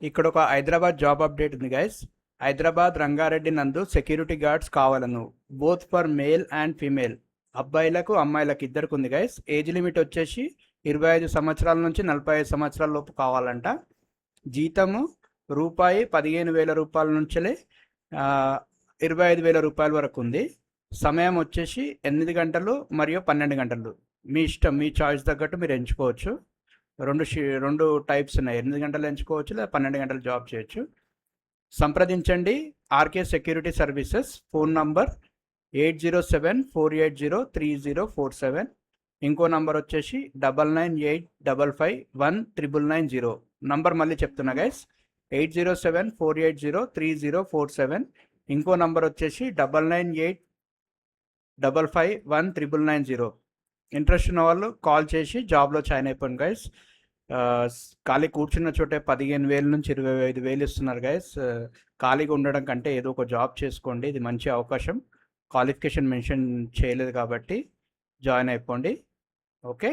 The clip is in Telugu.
ఇక్కడ ఒక హైదరాబాద్ జాబ్ అప్డేట్ ఉంది గైస్. హైదరాబాద్ రంగారెడ్డి నందు సెక్యూరిటీ గార్డ్స్ కావాలను, both for male and female. అబ్బాయిలకు అమ్మాయిలకు ఇద్దరికి ఉంది గైస్. ఏజ్ లిమిట్ వచ్చేసి 25 సంవత్సరాల నుంచి 45 సంవత్సరాల లోపు కావాలంట. జీతము రూ. 15,000 నుంచే 25,000 వరకు ఉంది. సమయం వచ్చేసి 8 గంటలు మరియు 12 గంటలు. మీ ఇష్టం, మీ చాయిస్ తగ్గట్టు మీరు ఎంచుకోవచ్చు. రెండు టైప్స్ ఉన్నాయి, 8 గంటలు ఎంచుకోవచ్చు లేదా 12 గంటలు జాబ్ చేయొచ్చు. సంప్రదించండి RK security services. Phone number 8074803047. ఇంకో నంబర్ వచ్చేసి 9985519990. నంబర్ మళ్ళీ చెప్తున్నా గైస్, 8074803047. ఇంకో నంబర్ వచ్చేసి 9985519990. ఇంట్రెస్ట్ ఉన్న వాళ్ళు కాల్ చేసి జాబ్లో జాయిన్ అయిపోయింది గైస్. ఖాళీ కూర్చున్న చోటే 15,000 నుంచి 25,000 ఇస్తున్నారు గైస్. ఖాళీగా ఉండడం కంటే ఏదో ఒక జాబ్ చేసుకోండి, ఇది మంచి అవకాశం. క్వాలిఫికేషన్ మెన్షన్ చేయలేదు కాబట్టి జాయిన్ అయిపోండి. ఓకే.